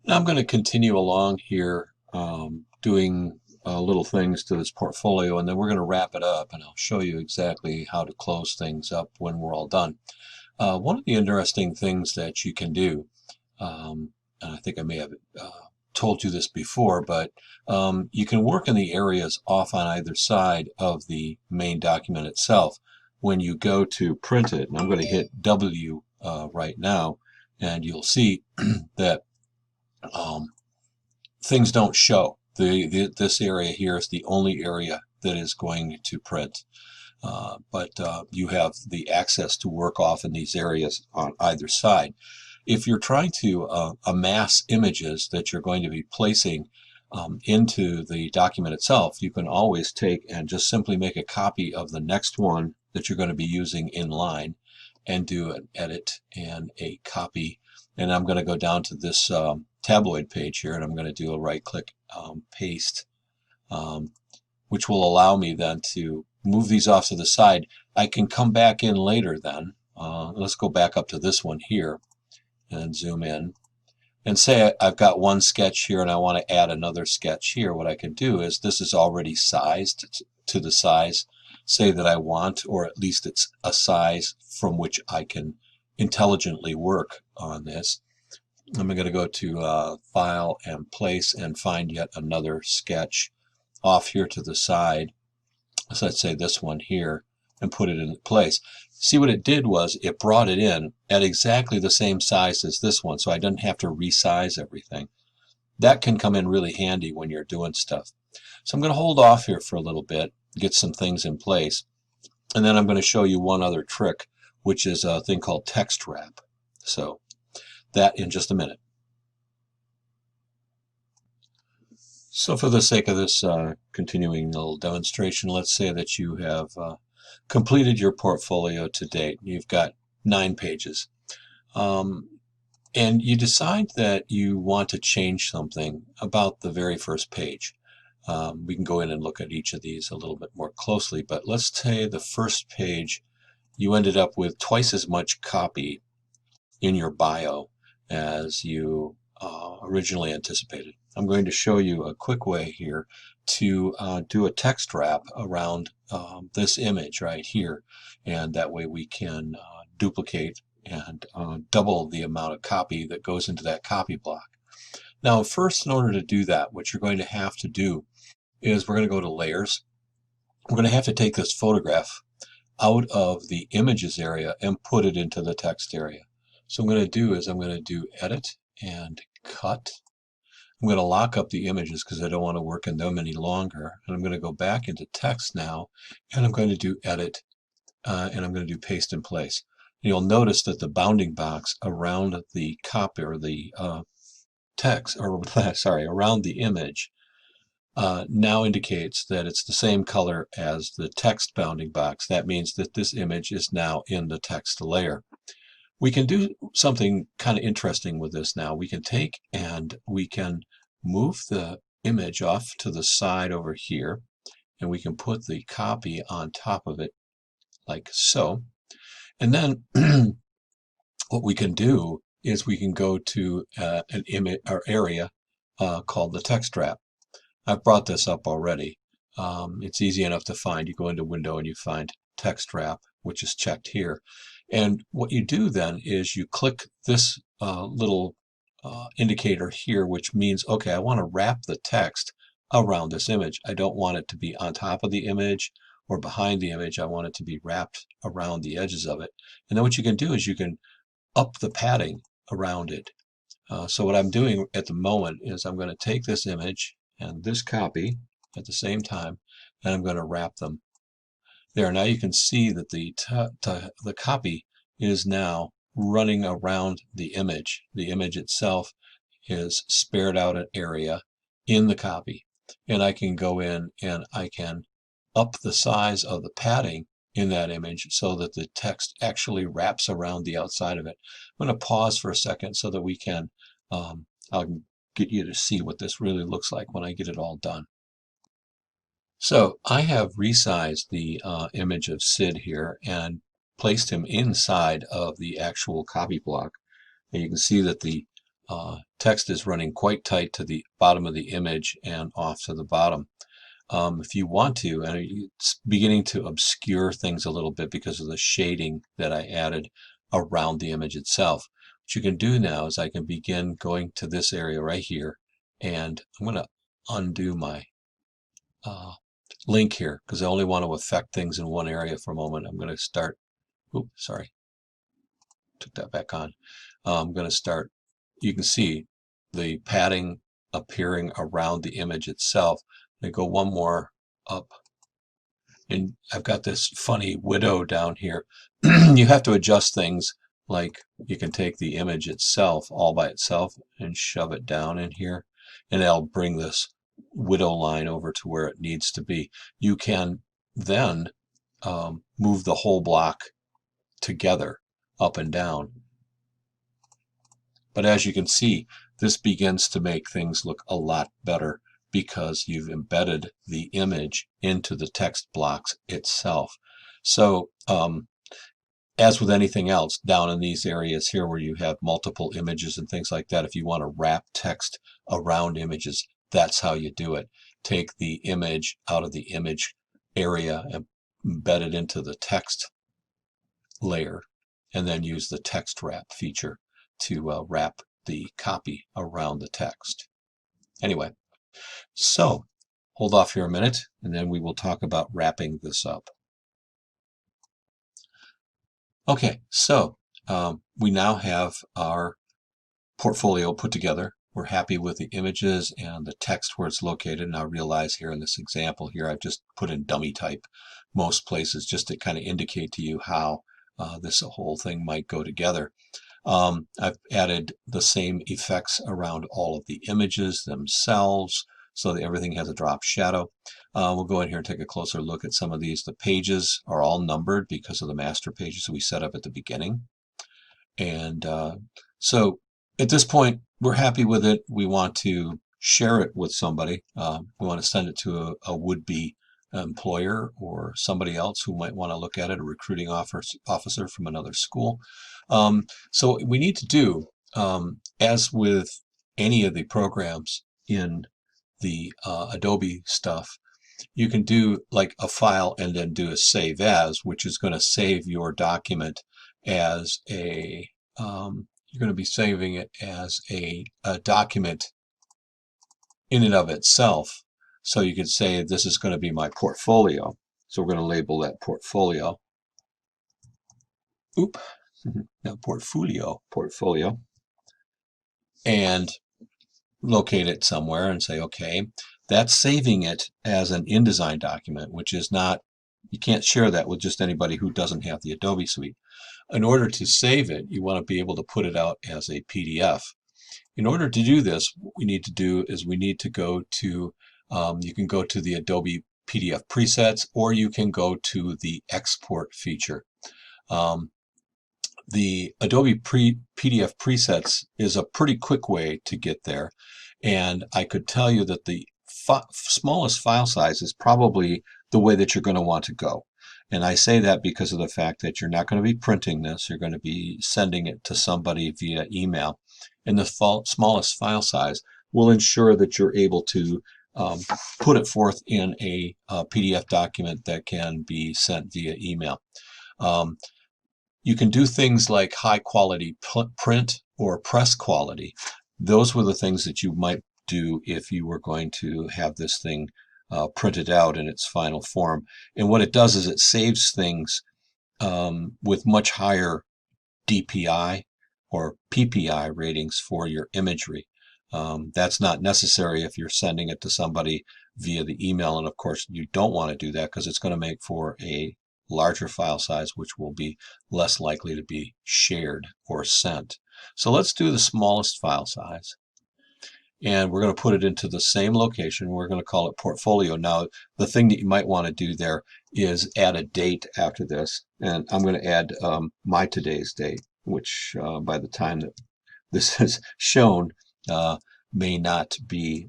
Now I'm going to continue along here doing little things to this portfolio, and then we're going to wrap it up, and I'll show you exactly how to close things up when we're all done. One of the interesting things that you can do, and I think I may have told you this before, but you can work in the areas off on either side of the main document itself when you go to print it. And I'm going to hit W right now, and you'll see that um, things don't show. This area here is the only area that is going to print. But you have the access to work off in these areas on either side. If you're trying to amass images that you're going to be placing into the document itself, you can always take and just simply make a copy of the next one that you're going to be using in line and do an edit and a copy. And I'm going to go down to this tabloid page here, and I'm going to do a right-click paste, which will allow me then to move these off to the side. I can come back in later then. Let's go back up to this one here and zoom in. And say I've got one sketch here and I want to add another sketch here. What I can do is this is already sized to the size, say that I want, or at least it's a size from which I can intelligently work on this. I'm going to go to File and Place and find yet another sketch off here to the side. So let's say this one here, and put it in place. See, what it did was it brought it in at exactly the same size as this one, so I didn't have to resize everything. That can come in really handy when you're doing stuff. So I'm going to hold off here for a little bit, get some things in place, and then I'm going to show you one other trick, which is a thing called text wrap. So that in just a minute. So for the sake of this continuing little demonstration, let's say that you have completed your portfolio to date. You've got 9 pages. And you decide that you want to change something about the very first page. We can go in and look at each of these a little bit more closely, but let's say the first page you ended up with twice as much copy in your bio as you originally anticipated. I'm going to show you a quick way here to do a text wrap around this image right here, and that way we can duplicate and double the amount of copy that goes into that copy block. Now first, in order to do that, what you're going to have to do is we're going to go to Layers. We're going to have to take this photograph out of the Images area and put it into the text area. So what I'm going to do is I'm going to do Edit and Cut. I'm going to lock up the images because I don't want to work in them any longer. And I'm going to go back into text now, and I'm going to do Edit, and I'm going to do Paste in Place. And you'll notice that the bounding box around the copy, or the text, or sorry, around the image now indicates that it's the same color as the text bounding box. That means that this image is now in the text layer. We can do something kind of interesting with this now. We can take and we can move the image off to the side over here, and we can put the copy on top of it like so. And then what we can do is we can go to an image or area called the text wrap. I've brought this up already. It's easy enough to find. You go into Window and you find text wrap, which is checked here. And what you do then is you click this little indicator here, which means, okay, I want to wrap the text around this image. I don't want it to be on top of the image or behind the image. I want it to be wrapped around the edges of it. And then what you can do is you can up the padding around it. So what I'm doing at the moment is I'm going to take this image and this copy at the same time, and I'm going to wrap them. There, now you can see that the copy is now running around the image. The image itself is spared out an area in the copy. And I can go in and I can up the size of the padding in that image so that the text actually wraps around the outside of it. I'm going to pause for a second so that we can, I'll get you to see what this really looks like when I get it all done. So I have resized the image of Sid here and placed him inside of the actual copy block. And you can see that the text is running quite tight to the bottom of the image and off to the bottom. If you want to, and it's beginning to obscure things a little bit because of the shading that I added around the image itself. What you can do now is I can begin going to this area right here, and I'm going to undo my link here because I only want to affect things in one area for a moment. I'm going to start, oops, sorry, took that back on. I'm going to start, you can see the padding appearing around the image itself. I go one more up, and I've got this funny widow down here. You have to adjust things, like you can take the image itself all by itself and shove it down in here, and that'll bring this widow line over to where it needs to be. You can then move the whole block together up and down. But as you can see, this begins to make things look a lot better because you've embedded the image into the text blocks itself. So as with anything else, down in these areas here where you have multiple images and things like that, if you want to wrap text around images, that's how you do it. Take the image out of the image area and embed it into the text layer, and then use the text wrap feature to wrap the copy around the text. Anyway, so hold off here a minute, and then we will talk about wrapping this up. Okay, so we now have our portfolio put together. We're happy with the images and the text where it's located. Now realize here in this example here, I've just put in dummy type most places just to kind of indicate to you how this whole thing might go together. I've added the same effects around all of the images themselves so that everything has a drop shadow. We'll go in here and take a closer look at some of these. The pages are all numbered because of the master pages we set up at the beginning. And so at this point, we're happy with it. We want to share it with somebody. We want to send it to a would-be employer or somebody else who might want to look at it, a recruiting officer from another school. So what we need to do, as with any of the programs in the Adobe stuff, you can do like a file and then do a save as, which is going to save your document as a, you're going to be saving it as a document in and of itself. So you could say this is going to be my portfolio. So we're going to label that portfolio. Oop. Now portfolio. And locate it somewhere and say, okay, that's saving it as an InDesign document, which is not, you can't share that with just anybody who doesn't have the Adobe suite. In order to save it, you want to be able to put it out as a PDF. In order to do this, what we need to do is we need to go to, you can go to the Adobe PDF presets, or you can go to the export feature. The Adobe PDF presets is a pretty quick way to get there, and I could tell you that the smallest file size is probably the way that you're going to want to go. And I say that because of the fact that you're not going to be printing this, you're going to be sending it to somebody via email. And the smallest file size will ensure that you're able to put it forth in a PDF document that can be sent via email. You can do things like high quality print or press quality. Those were the things that you might do if you were going to have this thing printed out in its final form. And what it does is it saves things with much higher DPI or PPI ratings for your imagery. That's not necessary if you're sending it to somebody via the email, and of course you don't want to do that because it's going to make for a larger file size, which will be less likely to be shared or sent. So let's do the smallest file size, and we're going to put it into the same location. We're going to call it portfolio. Now the thing that you might want to do there is add a date after this, and I'm going to add my today's date, which by the time that this is shown may not be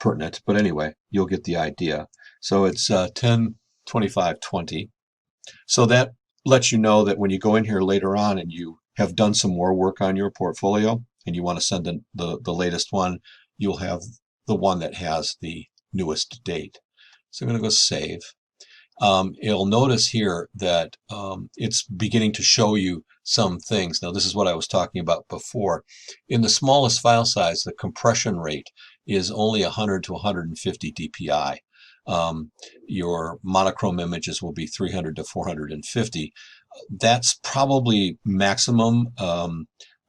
pertinent, but anyway, you'll get the idea. So it's 10/25/20. So that lets you know that when you go in here later on and you have done some more work on your portfolio, and you want to send the latest one, you'll have the one that has the newest date. So I'm going to go save. You'll notice here that it's beginning to show you some things. Now, this is what I was talking about before. In the smallest file size, the compression rate is only 100 to 150 dpi. Your monochrome images will be 300 to 450. That's probably maximum.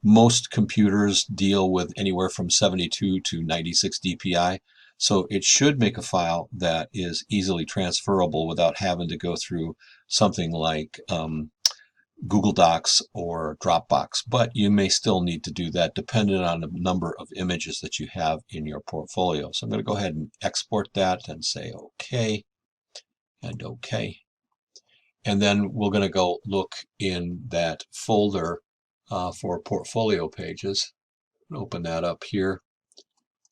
Most computers deal with anywhere from 72 to 96 dpi. So it should make a file that is easily transferable without having to go through something like Google Docs or Dropbox. But you may still need to do that depending on the number of images that you have in your portfolio. So I'm going to go ahead and export that and say OK and OK. And then we're going to go look in that folder for portfolio pages. Open that up here.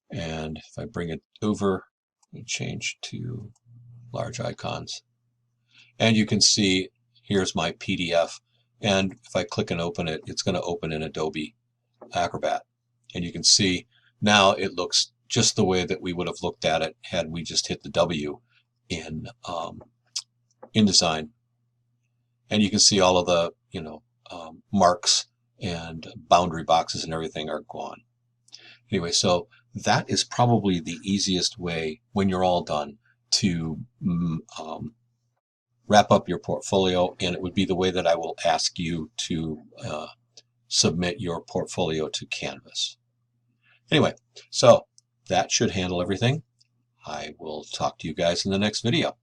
And if I bring it over and change to large icons, and you can see here's my PDF, and if I click and open it, it's going to open in Adobe Acrobat, and you can see now it looks just the way that we would have looked at it had we just hit the W in InDesign. And you can see all of the marks and boundary boxes and everything are gone. Anyway, so that is probably the easiest way when you're all done to wrap up your portfolio, and it would be the way that I will ask you to submit your portfolio to Canvas. Anyway, so that should handle everything. I will talk to you guys in the next video.